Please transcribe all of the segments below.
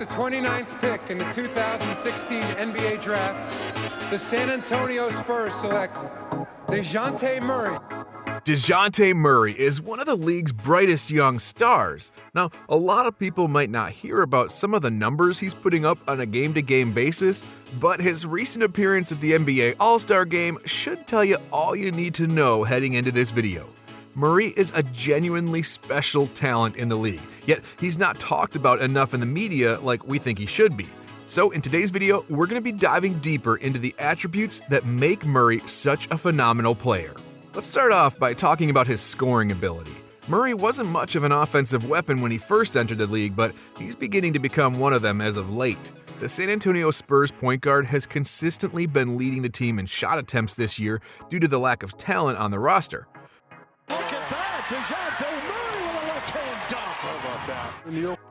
the 29th pick in the 2016 NBA Draft, the San Antonio Spurs select Dejounte Murray. Dejounte Murray is one of the league's brightest young stars. Now, a lot of people might not hear about some of the numbers he's putting up on a game-to-game basis, but his recent appearance at the NBA All-Star Game should tell you all you need to know heading into this video. Murray is a genuinely special talent in the league, yet he's not talked about enough in the media like we think he should be. So in today's video, we're going to be diving deeper into the attributes that make Murray such a phenomenal player. Let's start off by talking about his scoring ability. Murray wasn't much of an offensive weapon when he first entered the league, but he's beginning to become one of them as of late. The San Antonio Spurs point guard has consistently been leading the team in shot attempts this year due to the lack of talent on the roster. Look at that! Dejounte Murray with a left-hand dunk! How about that?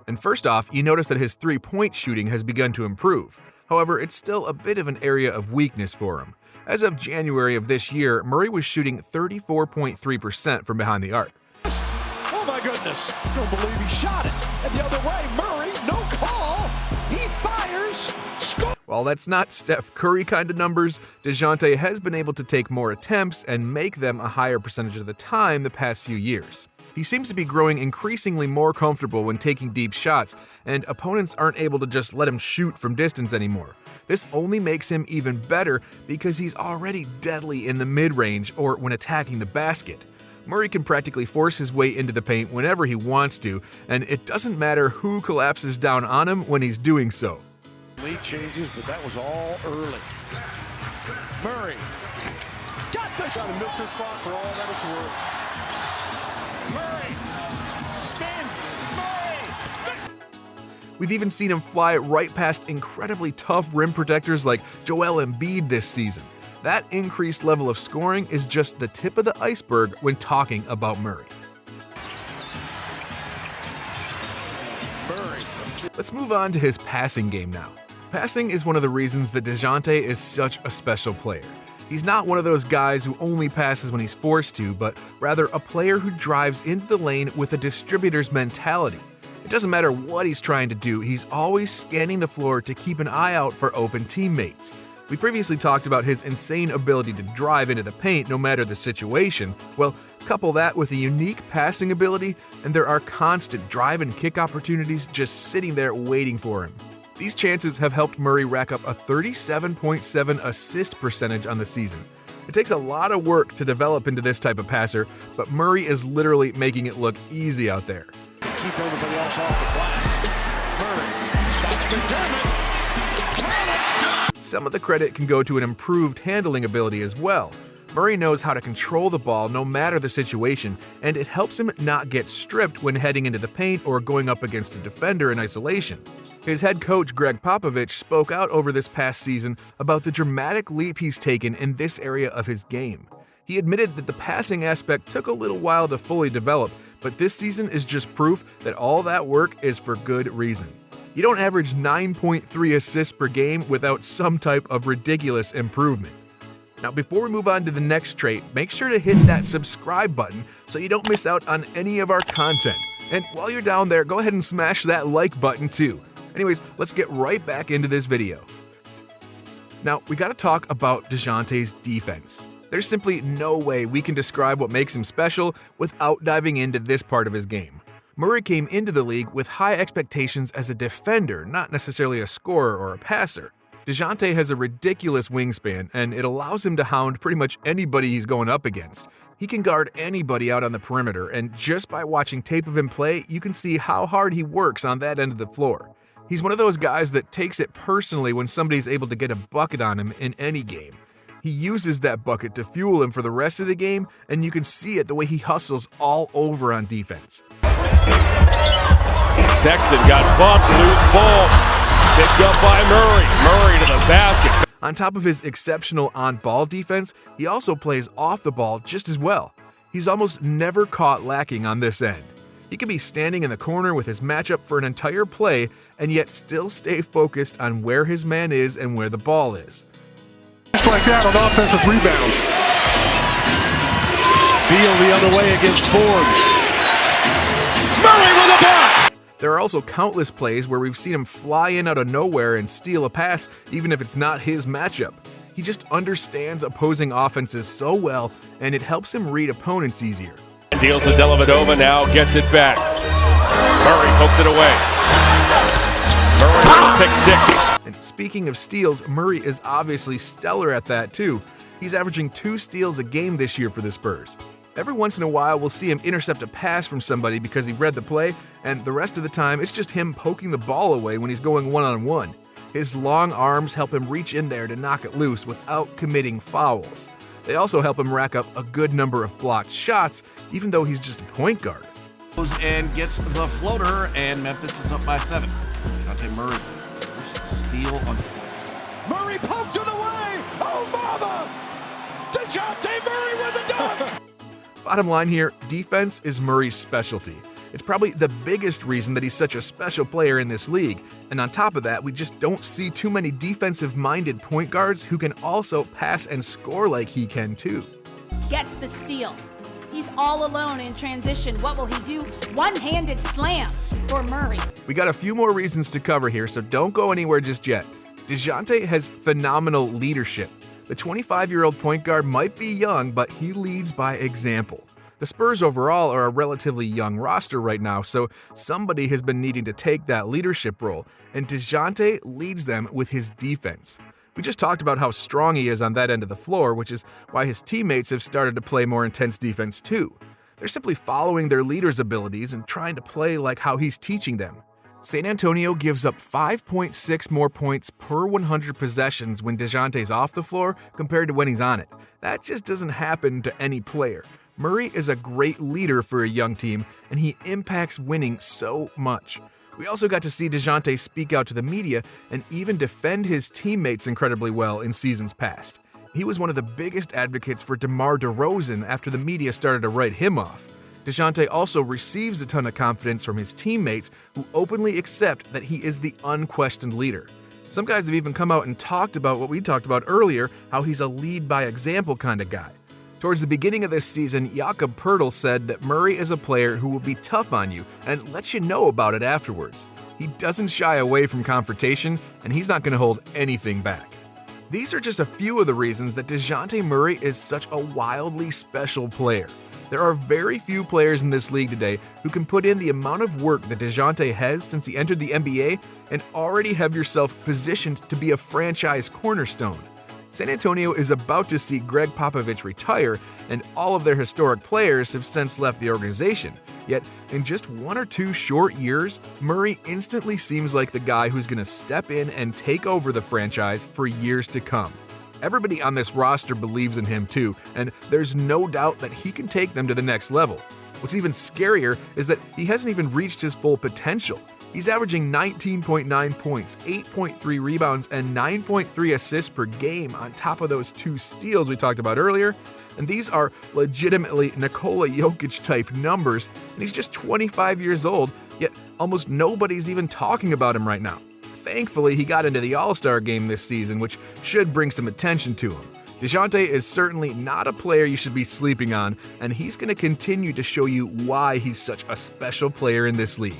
And first off, you notice that his three-point shooting has begun to improve. However, it's still a bit of an area of weakness for him. As of January of this year, Murray was shooting 34.3% from behind the arc. Oh my goodness! Don't believe he shot it. And the other way, Murray, no call. He fires. Score. While that's not Steph Curry kind of numbers, Dejounte has been able to take more attempts and make them a higher percentage of the time the past few years. He seems to be growing increasingly more comfortable when taking deep shots, and opponents aren't able to just let him shoot from distance anymore. This only makes him even better because he's already deadly in the mid-range or when attacking the basket. Murray can practically force his way into the paint whenever he wants to, and it doesn't matter who collapses down on him when he's doing so. Lead changes, but that was all early. Murray got the shot and milk this clock for all that it's worth. Murray spins. We've even seen him fly right past incredibly tough rim protectors like Joel Embiid this season. That increased level of scoring is just the tip of the iceberg when talking about Murray. Let's move on to his passing game now. Passing is one of the reasons that Dejounte is such a special player. He's not one of those guys who only passes when he's forced to, but rather a player who drives into the lane with a distributor's mentality. It doesn't matter what he's trying to do, he's always scanning the floor to keep an eye out for open teammates. We previously talked about his insane ability to drive into the paint no matter the situation. Well, couple that with a unique passing ability, and there are constant drive and kick opportunities just sitting there waiting for him. These chances have helped Murray rack up a 37.7 assist percentage on the season. It takes a lot of work to develop into this type of passer, but Murray is literally making it look easy out there. Keep everybody else off the glass. Murray, that's McDermott. Some of the credit can go to an improved handling ability as well. Murray knows how to control the ball no matter the situation, and it helps him not get stripped when heading into the paint or going up against a defender in isolation. His head coach Greg Popovich spoke out over this past season about the dramatic leap he's taken in this area of his game. He admitted that the passing aspect took a little while to fully develop, but this season is just proof that all that work is for good reason. You don't average 9.3 assists per game without some type of ridiculous improvement. Now, before we move on to the next trait, make sure to hit that subscribe button so you don't miss out on any of our content. And while you're down there, go ahead and smash that like button too. Anyways, let's get right back into this video. Now, we gotta talk about Dejounte's defense. There's simply no way we can describe what makes him special without diving into this part of his game. Murray came into the league with high expectations as a defender, not necessarily a scorer or a passer. Dejounte has a ridiculous wingspan, and it allows him to hound pretty much anybody he's going up against. He can guard anybody out on the perimeter, and just by watching tape of him play, you can see how hard he works on that end of the floor. He's one of those guys that takes it personally when somebody's able to get a bucket on him in any game. He uses that bucket to fuel him for the rest of the game, and you can see it the way he hustles all over on defense. Sexton got bumped, loose ball, picked up by Murray. Murray to the basket. On top of his exceptional on-ball defense, he also plays off the ball just as well. He's almost never caught lacking on this end. He can be standing in the corner with his matchup for an entire play and yet still stay focused on where his man is and where the ball is. Just like that on offensive rebounds. Beal the other way against Forbes. Murray with a block! There are also countless plays where we've seen him fly in out of nowhere and steal a pass, even if it's not his matchup. He just understands opposing offenses so well, and it helps him read opponents easier. Deals to Dellavedova, now gets it back. Murray poked it away. Murray with pick 6. And speaking of steals, Murray is obviously stellar at that too. He's averaging 2 steals a game this year for the Spurs. Every once in a while, we'll see him intercept a pass from somebody because he read the play, and the rest of the time, it's just him poking the ball away when he's going one-on-one. His long arms help him reach in there to knock it loose without committing fouls. They also help him rack up a good number of blocked shots, even though he's just a point guard. And gets the floater, and Memphis is up by 7. Dejounte Murray steal on. Murray poked it away. Oh, mama! Dejounte Murray with a dunk. Bottom line here, defense is Murray's specialty. It's probably the biggest reason that he's such a special player in this league. And on top of that, we just don't see too many defensive-minded point guards who can also pass and score like he can too. Gets the steal. He's all alone in transition. What will he do? One-handed slam for Murray. We got a few more reasons to cover here, so don't go anywhere just yet. Dejounte has phenomenal leadership. The 25-year-old point guard might be young, but he leads by example. The Spurs overall are a relatively young roster right now, so somebody has been needing to take that leadership role, and Dejounte leads them with his defense. We just talked about how strong he is on that end of the floor, which is why his teammates have started to play more intense defense too. They're simply following their leader's abilities and trying to play like how he's teaching them. San Antonio gives up 5.6 more points per 100 possessions when Dejounte's off the floor compared to when he's on it. That just doesn't happen to any player. Murray is a great leader for a young team, and he impacts winning so much. We also got to see Dejounte speak out to the media and even defend his teammates incredibly well in seasons past. He was one of the biggest advocates for DeMar DeRozan after the media started to write him off. Dejounte also receives a ton of confidence from his teammates who openly accept that he is the unquestioned leader. Some guys have even come out and talked about what we talked about earlier, how he's a lead by example kind of guy. Towards the beginning of this season, Jakob Poeltl said that Murray is a player who will be tough on you and let you know about it afterwards. He doesn't shy away from confrontation, and he's not going to hold anything back. These are just a few of the reasons that Dejounte Murray is such a wildly special player. There are very few players in this league today who can put in the amount of work that Dejounte has since he entered the NBA and already have yourself positioned to be a franchise cornerstone. San Antonio is about to see Greg Popovich retire, and all of their historic players have since left the organization. Yet, in just 1 or 2 short years, Murray instantly seems like the guy who's going to step in and take over the franchise for years to come. Everybody on this roster believes in him too, and there's no doubt that he can take them to the next level. What's even scarier is that he hasn't even reached his full potential. He's averaging 19.9 points, 8.3 rebounds, and 9.3 assists per game on top of those 2 steals we talked about earlier. And these are legitimately Nikola Jokic-type numbers, and he's just 25 years old, yet almost nobody's even talking about him right now. Thankfully, he got into the All-Star game this season, which should bring some attention to him. Dejounte is certainly not a player you should be sleeping on, and he's going to continue to show you why he's such a special player in this league.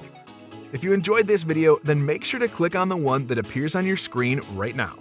If you enjoyed this video, then make sure to click on the one that appears on your screen right now.